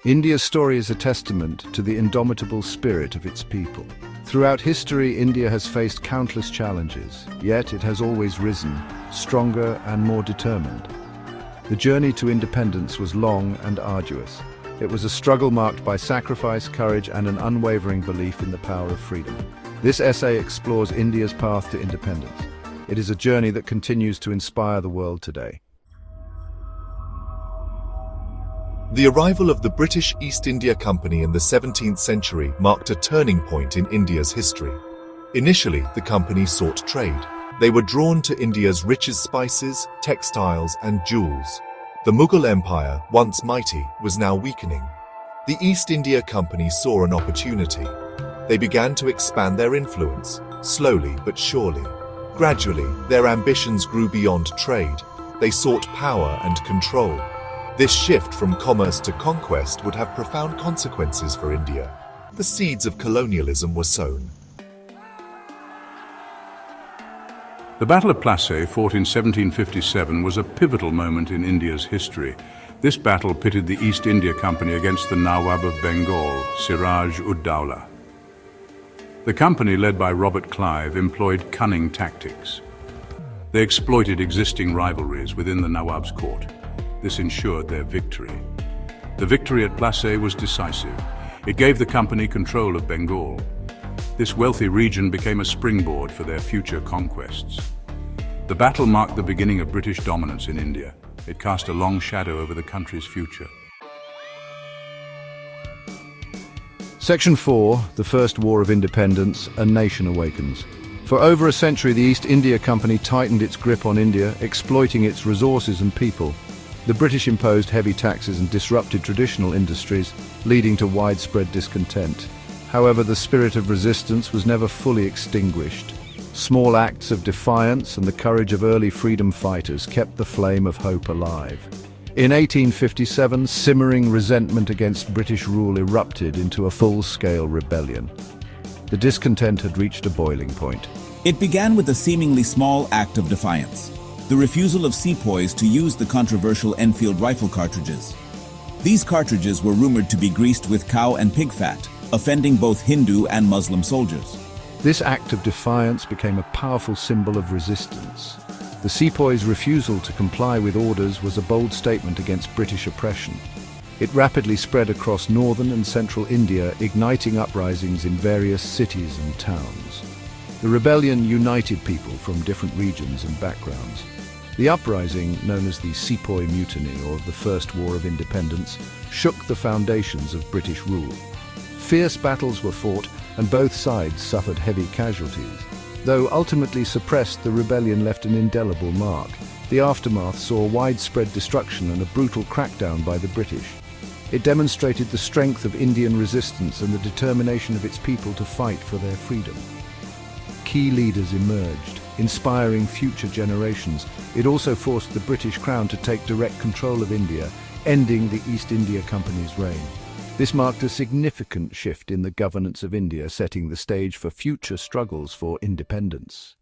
India's story is a testament to the indomitable spirit of its people. Throughout history, India has faced countless challenges, yet it has always risen, stronger and more determined. The journey to independence was long and arduous. It was a struggle marked by sacrifice, courage, and an unwavering belief in the power of freedom. This essay explores India's path to independence. It is a journey that continues to inspire the world today. The arrival of the British East India Company in the 17th century marked a turning point in India's history. Initially, the company sought trade. They were drawn to India's richest spices, textiles, and jewels. The Mughal Empire, once mighty, was now weakening. The East India Company saw an opportunity. They began to expand their influence, slowly but surely. Gradually, their ambitions grew beyond trade. They sought power and control. This shift from commerce to conquest would have profound consequences for India. The seeds of colonialism were sown. The Battle of Plassey, fought in 1757, was a pivotal moment in India's history. This battle pitted the East India Company against the Nawab of Bengal, Siraj-ud-Dowlah. The company, led by Robert Clive, employed cunning tactics. They exploited existing rivalries within the Nawab's court. This ensured their victory. The victory at Plassey was decisive. It gave the company control of Bengal. This wealthy region became a springboard for their future conquests. The battle marked the beginning of British dominance in India. It cast a long shadow over the country's future. Section 4, the First War of Independence, A Nation Awakens. For over a century, the East India Company tightened its grip on India, exploiting its resources and people. The British imposed heavy taxes and disrupted traditional industries, leading to widespread discontent. However, the spirit of resistance was never fully extinguished. Small acts of defiance and the courage of early freedom fighters kept the flame of hope alive. In 1857, simmering resentment against British rule erupted into a full-scale rebellion. The discontent had reached a boiling point. It began with a seemingly small act of defiance: the refusal of sepoys to use the controversial Enfield rifle cartridges. These cartridges were rumored to be greased with cow and pig fat, offending both Hindu and Muslim soldiers. This act of defiance became a powerful symbol of resistance. The sepoys' refusal to comply with orders was a bold statement against British oppression. It rapidly spread across northern and central India, igniting uprisings in various cities and towns. The rebellion united people from different regions and backgrounds. The uprising, known as the Sepoy Mutiny or the First War of Independence, shook the foundations of British rule. Fierce battles were fought, and both sides suffered heavy casualties. Though ultimately suppressed, the rebellion left an indelible mark. The aftermath saw widespread destruction and a brutal crackdown by the British. It demonstrated the strength of Indian resistance and the determination of its people to fight for their freedom. Key leaders emerged, inspiring future generations. It also forced the British Crown to take direct control of India, ending the East India Company's reign. This marked a significant shift in the governance of India, setting the stage for future struggles for independence.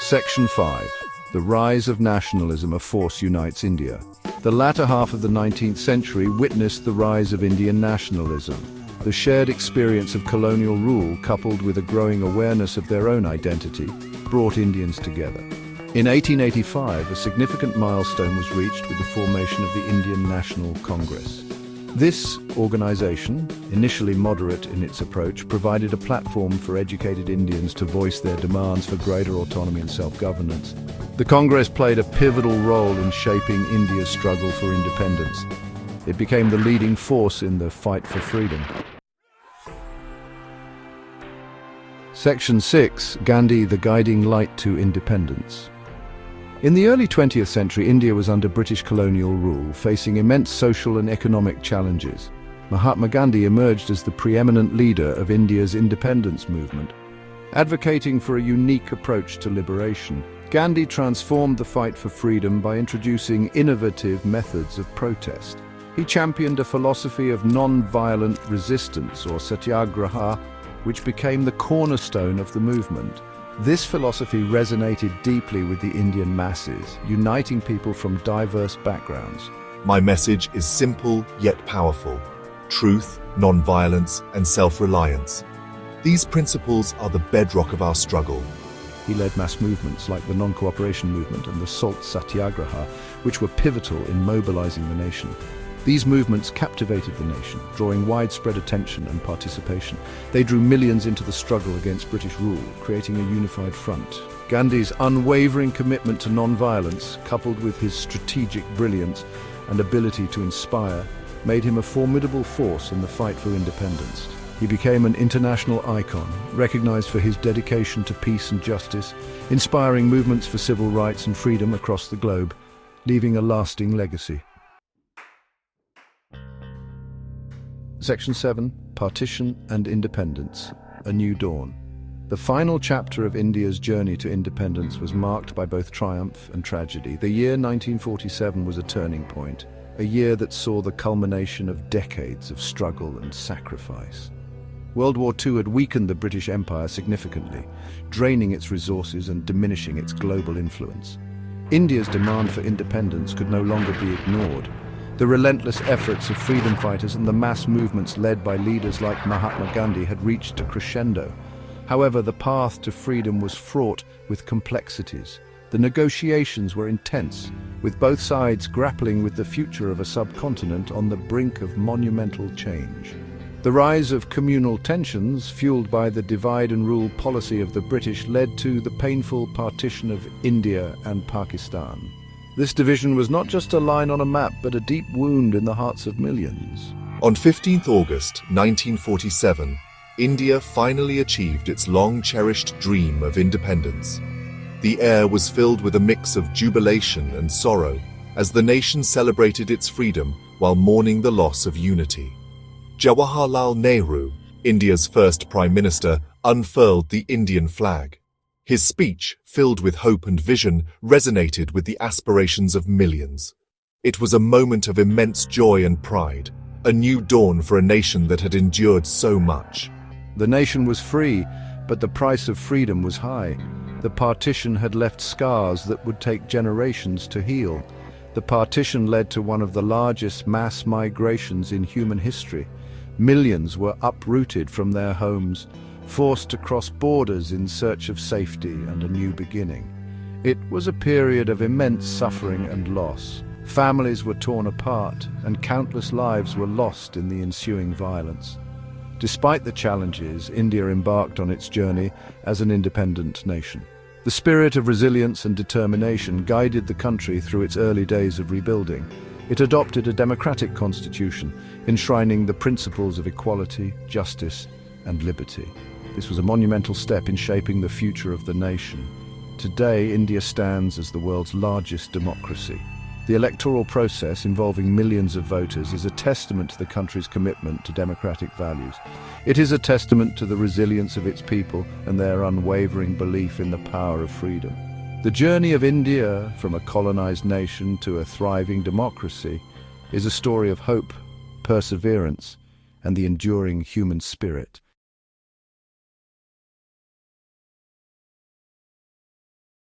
Section 5. The rise of nationalism, a force unites India. The latter half of the 19th century witnessed the rise of Indian nationalism. The shared experience of colonial rule, coupled with a growing awareness of their own identity, brought Indians together. In 1885, a significant milestone was reached with the formation of the Indian National Congress. This organization, initially moderate in its approach, provided a platform for educated Indians to voice their demands for greater autonomy and self-governance. The Congress played a pivotal role in shaping India's struggle for independence. It became the leading force in the fight for freedom. Section 6. Gandhi, the guiding light to independence. In the early 20th century, India was under British colonial rule, facing immense social and economic challenges. Mahatma Gandhi emerged as the preeminent leader of India's independence movement. Advocating for a unique approach to liberation, Gandhi transformed the fight for freedom by introducing innovative methods of protest. He championed a philosophy of non-violent resistance, or satyagraha, which became the cornerstone of the movement. This philosophy resonated deeply with the Indian masses, uniting people from diverse backgrounds. My message is simple yet powerful: truth, non-violence, and self-reliance. These principles are the bedrock of our struggle. He led mass movements like the non-cooperation movement and the Salt Satyagraha, which were pivotal in mobilizing the nation. These movements captivated the nation, drawing widespread attention and participation. They drew millions into the struggle against British rule, creating a unified front. Gandhi's unwavering commitment to non-violence, coupled with his strategic brilliance and ability to inspire, made him a formidable force in the fight for independence. He became an international icon, recognized for his dedication to peace and justice, inspiring movements for civil rights and freedom across the globe, leaving a lasting legacy. Section 7. Partition and Independence. A New Dawn. The final chapter of India's journey to independence was marked by both triumph and tragedy. The year 1947 was a turning point, a year that saw the culmination of decades of struggle and sacrifice. World War II had weakened the British Empire significantly, draining its resources and diminishing its global influence. India's demand for independence could no longer be ignored. The relentless efforts of freedom fighters and the mass movements led by leaders like Mahatma Gandhi had reached a crescendo. However, the path to freedom was fraught with complexities. The negotiations were intense, with both sides grappling with the future of a subcontinent on the brink of monumental change. The rise of communal tensions, fueled by the divide-and-rule policy of the British, led to the painful partition of India and Pakistan. This division was not just a line on a map, but a deep wound in the hearts of millions. On 15th August 1947, India finally achieved its long-cherished dream of independence. The air was filled with a mix of jubilation and sorrow as the nation celebrated its freedom while mourning the loss of unity. Jawaharlal Nehru, India's first Prime Minister, unfurled the Indian flag. His speech, filled with hope and vision, resonated with the aspirations of millions. It was a moment of immense joy and pride, a new dawn for a nation that had endured so much. The nation was free, but the price of freedom was high. The partition had left scars that would take generations to heal. The partition led to one of the largest mass migrations in human history. Millions were uprooted from their homes, forced to cross borders in search of safety and a new beginning. It was a period of immense suffering and loss. Families were torn apart, and countless lives were lost in the ensuing violence. Despite the challenges, India embarked on its journey as an independent nation. The spirit of resilience and determination guided the country through its early days of rebuilding. It adopted a democratic constitution, enshrining the principles of equality, justice, and liberty. This was a monumental step in shaping the future of the nation. Today, India stands as the world's largest democracy. The electoral process, involving millions of voters, is a testament to the country's commitment to democratic values. It is a testament to the resilience of its people and their unwavering belief in the power of freedom. The journey of India, from a colonized nation to a thriving democracy, is a story of hope, perseverance, and the enduring human spirit.